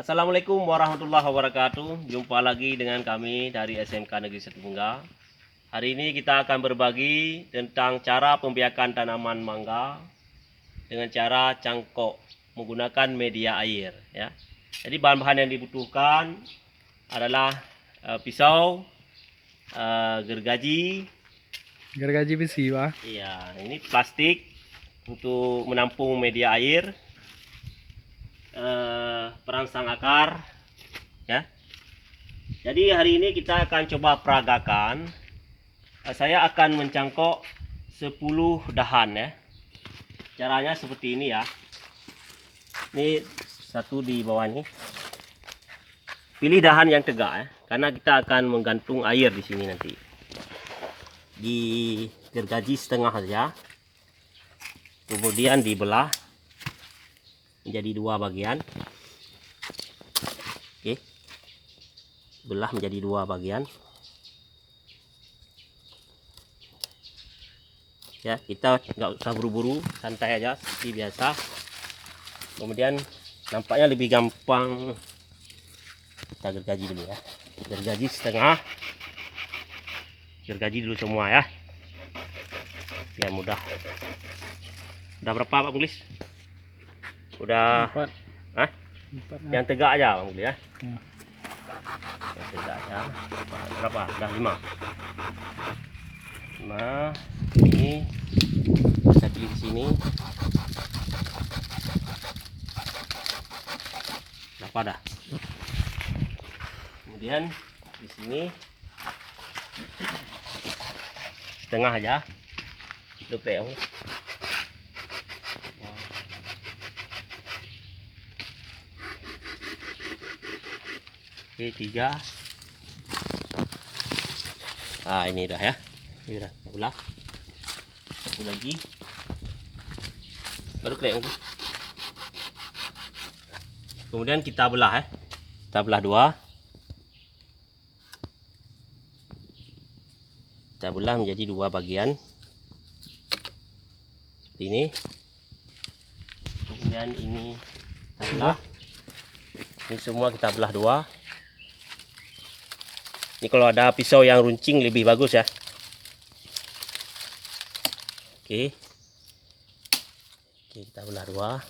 Assalamualaikum warahmatullahi wabarakatuh. Jumpa lagi dengan kami dari SMK Negeri Setubungga. Hari ini kita akan berbagi tentang cara pembiakan tanaman mangga dengan cara cangkok menggunakan media air. Ya. Jadi bahan-bahan yang dibutuhkan adalah pisau, gergaji, besi, Pak. iya, ini plastik untuk menampung media air, perangsang akar, ya. Jadi hari ini kita akan coba peragakan. Saya akan mencangkok 10 dahan ya. Caranya seperti ini ya. Ini satu di bawah ini. Pilih dahan yang tegak ya, karena kita akan menggantung air di sini nanti. Di gergaji setengah saja. Kemudian dibelah menjadi dua bagian. Oke. Belah menjadi dua bagian. Ya, kita nggak usah buru-buru, santai aja seperti biasa. Kemudian nampaknya lebih gampang, kita gergaji dulu ya. Gergaji setengah, gergaji dulu semua ya, biar mudah. Udah berapa Pak Muglis? Udah 4. Hah? 4. Yang tegak aja Bang Muglis ya. Ya. Yang tegak ya. Berapa? Udah 5. Nah, ini kita pilih di sini. Berapa dah? Kemudian di sini setengah aja. Lupa. Oke, 3. Nah, ini dah ya. Ini dah belah. Satu lagi. Baru klik. Kemudian kita belah ya. Kita belah 2. Kita belah menjadi 2 bagian. Seperti ini. Kemudian ini kita belah. Ini semua kita belah 2. Ini kalau ada pisau yang runcing lebih bagus ya. Oke. Oke, kita belah 2.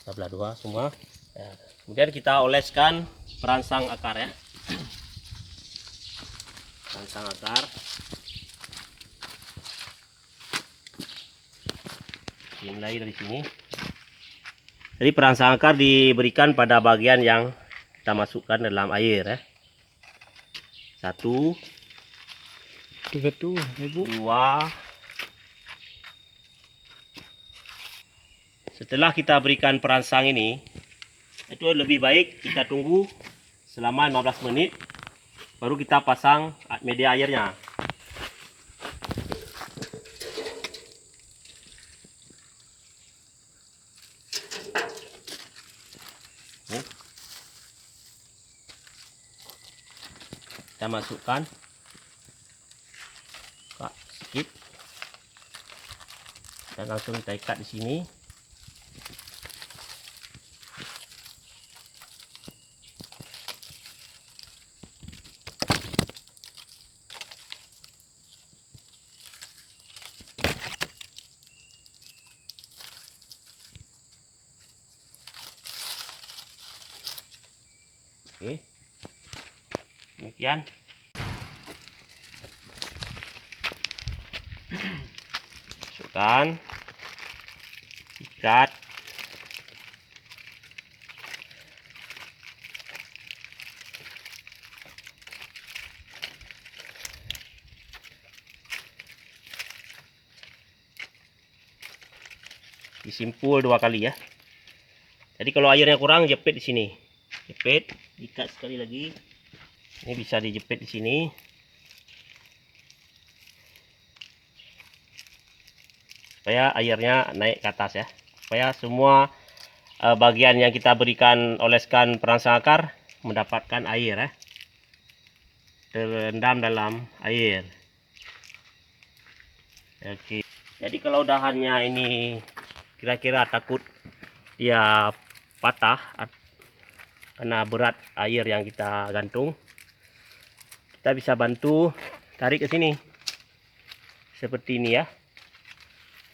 Kita belah 2 semua. Ya. Kemudian kita oleskan perangsang akar ya. Perangsang akar. Dimulai dari sini. Jadi perangsang akar diberikan pada bagian yang kita masukkan dalam air ya. 1, 2. Setelah kita berikan perangsang ini, itu lebih baik kita tunggu selama 15 menit baru kita pasang media airnya. Kita masukkan sedikit dan langsung kita ikat di sini. Oke, demikian. Masukkan, ikat. Di disimpul 2 kali ya. Jadi kalau airnya kurang, jepit di sini. Jepit, ikat sekali lagi. Ini bisa dijepit di sini. Supaya airnya naik ke atas ya. Supaya semua bagian yang kita berikan oleskan perangsang akar mendapatkan air ya. Terendam dalam air. Oke. Jadi kalau dahannya ini kira-kira takut dia patah karena berat air yang kita gantung, kita bisa bantu tarik ke sini seperti ini ya.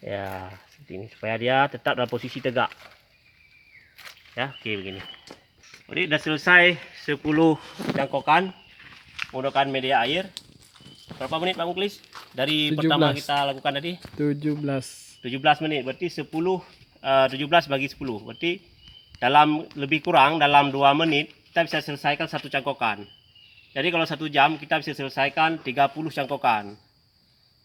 Ya, seperti ini supaya dia tetap dalam posisi tegak. Ya, oke begini. Jadi sudah selesai 10 cangkokan menggunakan media air. Berapa menit Pak Muklis? Dari 17. pertama kita lakukan tadi? 17. 17 menit. Berarti 17 bagi 10. Berarti dalam lebih kurang dalam 2 menit kita bisa selesaikan satu cangkokan. Jadi kalau 1 jam kita bisa selesaikan 30 cangkokan.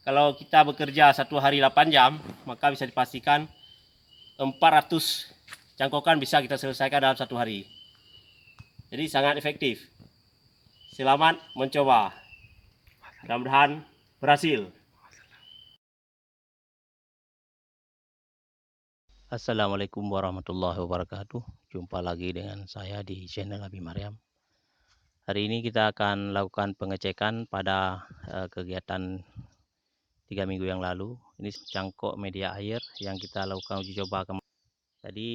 Kalau kita bekerja 1 hari 8 jam, maka bisa dipastikan 400 cangkokan bisa kita selesaikan dalam 1 hari. Jadi sangat efektif. Selamat mencoba. Mudah-mudahan berhasil. Assalamualaikum warahmatullahi wabarakatuh. Jumpa lagi dengan saya di channel Abi Maryam. Hari ini kita akan lakukan pengecekan pada kegiatan 3 minggu yang lalu. Ini cangkok media air yang kita lakukan uji coba kemarin. Jadi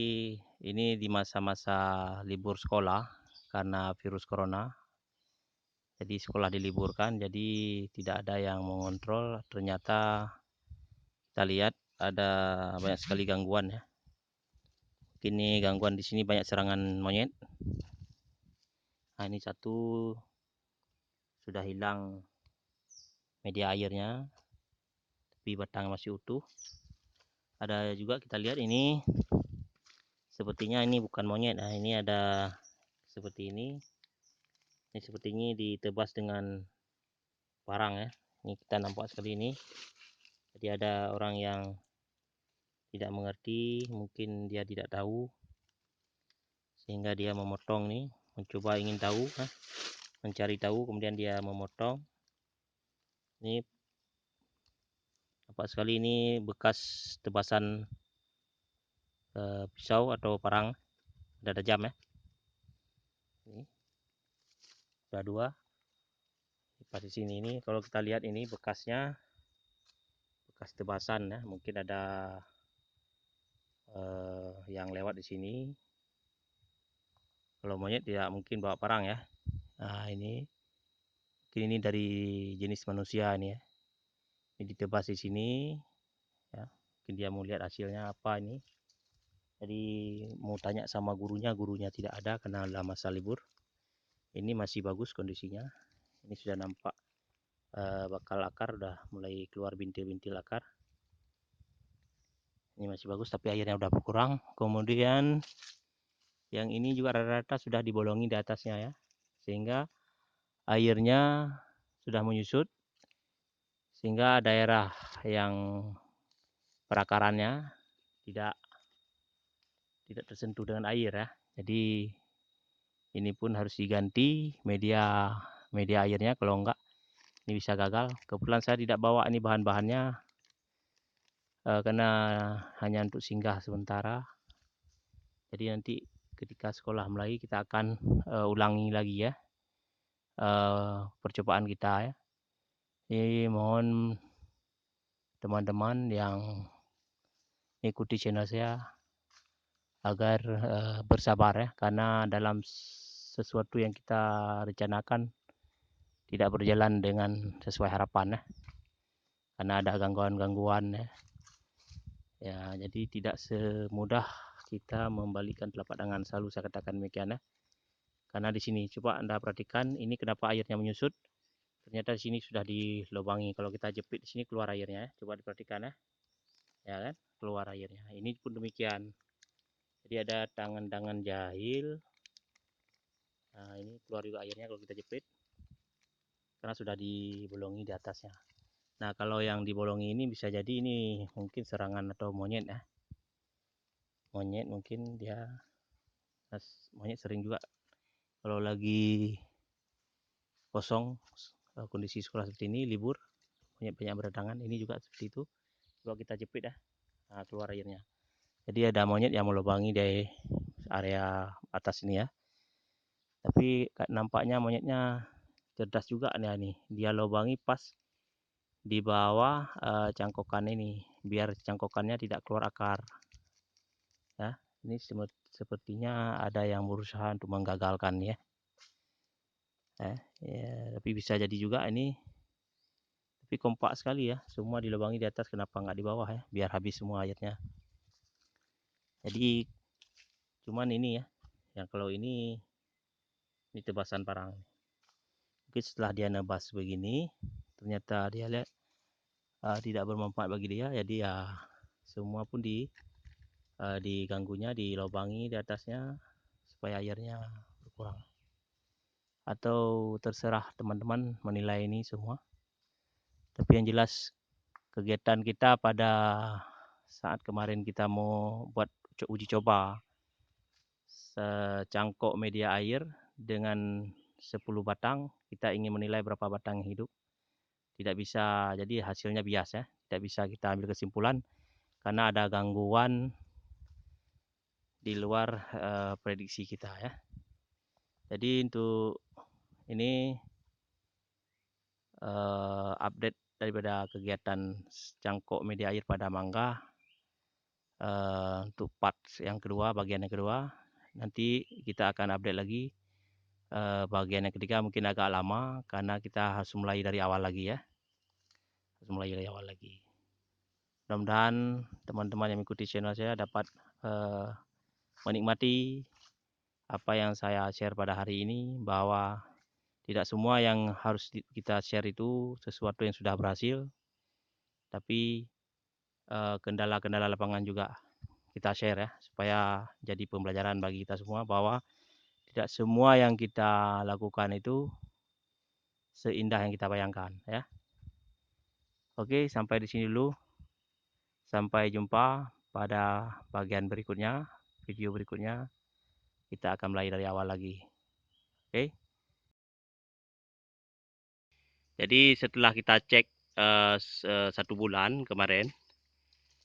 ini di masa-masa libur sekolah karena virus corona. Jadi sekolah diliburkan, jadi tidak ada yang mengontrol. Ternyata kita lihat ada banyak sekali gangguan ya. Ini gangguan di sini banyak serangan monyet. Nah, ini satu sudah hilang media airnya, tapi batang masih utuh. Ada juga kita lihat ini sepertinya ini bukan monyet. Nah, ini ada seperti ini. Ini seperti ini ditebas dengan parang ya. Ini kita nampak sekali ini. Jadi ada orang yang tidak mengerti, mungkin dia tidak tahu, sehingga dia memotong nih, mencoba ingin tahu, mencari tahu, kemudian dia memotong. Ini nampak sekali ini bekas tebasan pisau atau parang, ada tajam ya. Ini sudah 2 pas di sini. Ini kalau kita lihat ini bekasnya, bekas tebasan ya, mungkin ada yang lewat di sini. Kalau monyet tidak mungkin bawa parang ya. Nah, ini mungkin ini dari jenis manusia ini ya. Ini ditebas di sini ya. Mungkin dia mau lihat hasilnya apa ini. Jadi mau tanya sama gurunya, gurunya tidak ada karena dalam masa libur. Ini masih bagus kondisinya. Ini sudah nampak bakal akar, udah mulai keluar bintil-bintil akar. Ini masih bagus tapi airnya udah berkurang. Kemudian yang ini juga rata-rata sudah dibolongi di atasnya ya, sehingga airnya sudah menyusut, sehingga daerah yang perakarannya tidak tersentuh dengan air ya. Jadi ini pun harus diganti media airnya, kalau enggak ini bisa gagal. Kebetulan saya tidak bawa ini bahan-bahannya karena hanya untuk singgah sementara. Jadi nanti ketika sekolah mulai kita akan ulangi lagi ya percobaan kita ya. Jadi mohon teman-teman yang ikuti channel saya agar bersabar ya, karena dalam sesuatu yang kita rencanakan tidak berjalan dengan sesuai harapan ya, karena ada gangguan-gangguan ya. Ya, jadi tidak semudah kita membalikkan telapak tangan, selalu saya katakan demikian ya. Karena di sini coba Anda perhatikan ini kenapa airnya menyusut. Ternyata di sini sudah dilubangi. Kalau kita jepit di sini keluar airnya ya. Coba diperhatikan ya. Ya kan? Keluar airnya. Ini pun demikian. Jadi ada tangan-tangan jahil. Nah, ini keluar juga airnya kalau kita jepit. Karena sudah dibolongi di atasnya. Nah, kalau yang dibolongi ini bisa jadi ini mungkin serangan atau monyet ya. monyet mungkin dia monyet sering juga kalau lagi kosong kondisi sekolah seperti ini libur monyet banyak berdatangan. Ini juga seperti itu. Coba kita jepit ya, nah, keluar airnya. Jadi ada monyet yang melubangi dari area atas ini ya. Tapi nampaknya monyetnya cerdas juga nih. Dia lubangi pas di bawah cangkokan ini biar cangkokannya tidak keluar akar. Ya, ini sepertinya ada yang berusaha untuk menggagalkan ya. Ya, tapi bisa jadi juga ini. Tapi kompak sekali ya, semua dilubangi di atas, kenapa nggak di bawah ya? Biar habis semua airnya. Jadi cuman ini ya, yang kalau ini tebasan parang. Mungkin setelah dia nebas begini, ternyata dia lihat tidak bermanfaat bagi dia, jadi ya semua pun diganggunya, dilubangi di atasnya supaya airnya berkurang. Atau terserah teman-teman menilai ini semua. Tapi yang jelas kegiatan kita pada saat kemarin kita mau buat uji coba secangkok media air dengan 10 batang, kita ingin menilai berapa batang yang hidup. Tidak bisa, jadi hasilnya bias ya, tidak bisa kita ambil kesimpulan karena ada gangguan di luar prediksi kita ya. Jadi untuk ini update daripada kegiatan cangkok media air pada mangga untuk part yang kedua, bagian yang kedua. Nanti kita akan update lagi bagian yang ketiga, mungkin agak lama karena kita harus mulai dari awal lagi ya. Harus mulai dari awal lagi. Mudah-mudahan teman-teman yang mengikuti channel saya dapat menikmati apa yang saya share pada hari ini, bahwa tidak semua yang harus kita share itu sesuatu yang sudah berhasil, tapi kendala-kendala lapangan juga kita share ya, supaya jadi pembelajaran bagi kita semua bahwa tidak semua yang kita lakukan itu seindah yang kita bayangkan ya. Oke, sampai di sini dulu. Sampai jumpa pada bagian berikutnya, video berikutnya. Kita akan mulai dari awal lagi. Oke. Jadi setelah kita cek 1 bulan kemarin,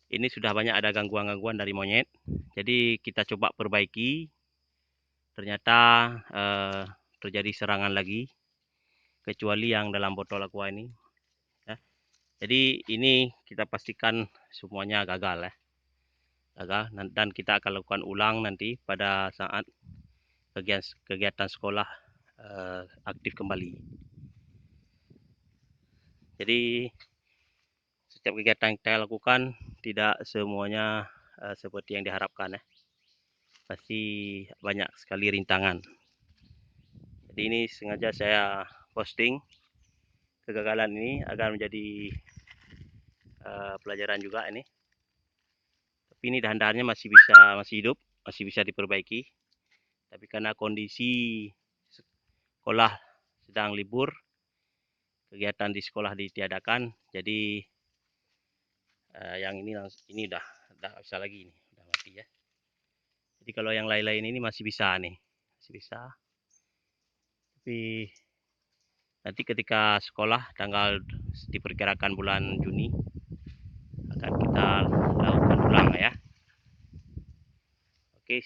ini sudah banyak ada gangguan-gangguan dari monyet. Jadi kita coba perbaiki. Ternyata terjadi serangan lagi, kecuali yang dalam botol aqua ini. Ya. Jadi ini kita pastikan semuanya gagal ya. Gagal, dan kita akan lakukan ulang nanti pada saat kegiatan sekolah aktif kembali. Jadi setiap kegiatan yang kita lakukan tidak semuanya seperti yang diharapkan ya. Pasti banyak sekali rintangan. Jadi ini sengaja saya posting kegagalan ini agar menjadi pelajaran juga ini. Tapi ini dahan-dahannya masih hidup, masih bisa diperbaiki. Tapi karena kondisi sekolah sedang libur, kegiatan di sekolah ditiadakan, jadi yang ini udah bisa lagi, ini udah mati ya. Jadi kalau yang lain-lain ini masih bisa nih, masih bisa. Tapi nanti ketika sekolah tanggal diperkirakan bulan Juni akan kita lakukan ulang ya. Oke,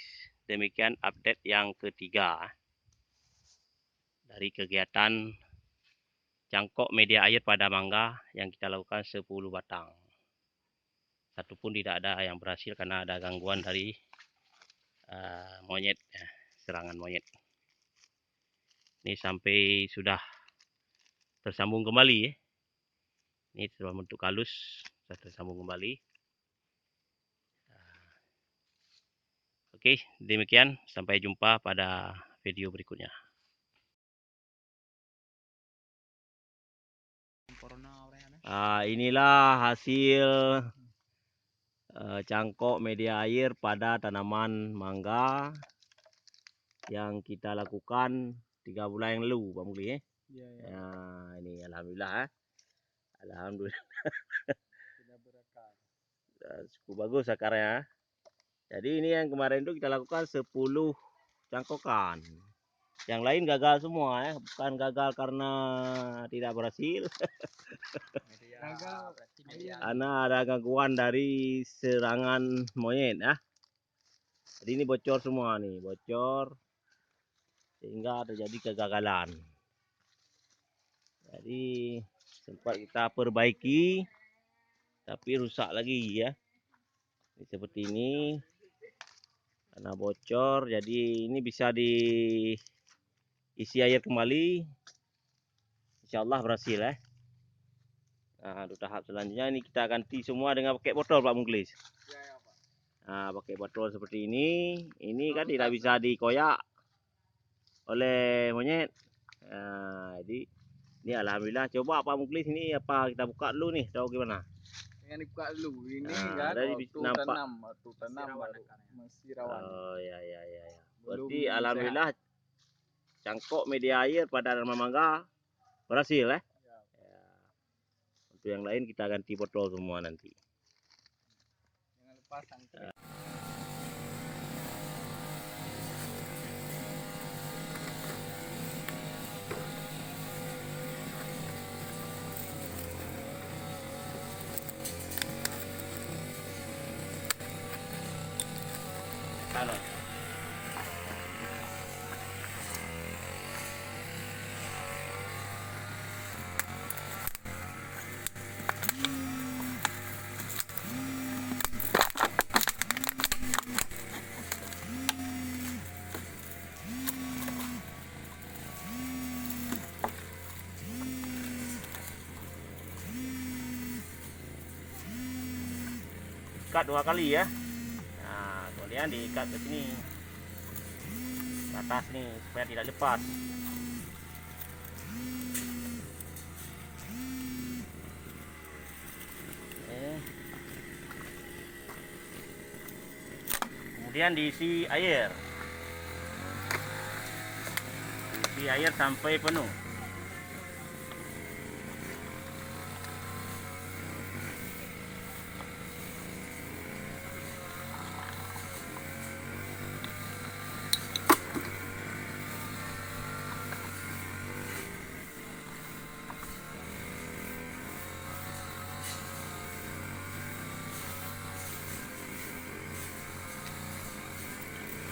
demikian update yang ketiga dari kegiatan cangkok media air pada mangga yang kita lakukan 10 batang. Satupun tidak ada yang berhasil karena ada gangguan dari monyet ya, serangan monyet. Ini sampai sudah tersambung kembali ya. Ini sudah bentuk halus, sudah tersambung kembali. Oke, demikian, sampai jumpa pada video berikutnya. Inilah hasil cangkok media air pada tanaman mangga yang kita lakukan 3 bulan yang lalu, Pak Muli ya. Ya, ini alhamdulillah. Alhamdulillah. Sudah berakar. Cukup bagus akarnya. Jadi ini yang kemarin itu kita lakukan 10 cangkokan. Yang lain gagal semua ya, bukan gagal karena tidak berhasil. Karena ada gangguan dari serangan monyet ya. Jadi ini bocor semua nih, bocor sehingga terjadi kegagalan. Jadi sempat kita perbaiki tapi rusak lagi ya. Ini seperti ini. Karena bocor, jadi ini bisa diisi air kembali. Insya Allah berhasil ya. Nah, untuk tahap selanjutnya ini kita ganti semua dengan pakai botol Pak Muklis. Nah, pakai botol seperti ini kan tidak bisa dikoyak oleh monyet. Nah, jadi ini alhamdulillah. Coba Pak Muklis ini apa kita buka dulu nih, tahu gimana? Yang dibuka dulu ini Nah, kan dari waktu nampak. tanam baru masih rawan. Oh ya. Belum Berarti alhamdulillah cangkok media air pada tanaman mangga berhasil ya. Ya. Untuk yang lain kita ganti botol semua nanti. Jangan lupa sangkut. Halo. Ikat 2 kali ya. Nah, kemudian diikat ke sini, ke atas nih supaya tidak lepas. Kemudian diisi air. Isi air sampai penuh.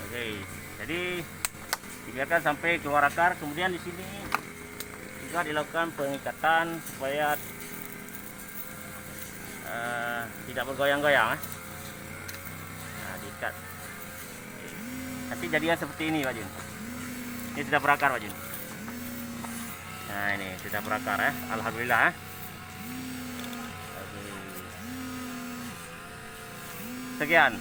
Oke, jadi dibiarkan sampai keluar akar. Kemudian di sini juga dilakukan pengikatan supaya tidak bergoyang-goyang. Nah, diikat. Nanti jadinya seperti ini Pak Jun. Ini sudah berakar Pak Jun. Nah ini sudah berakar ya, alhamdulillah ya. Oke. Sekian.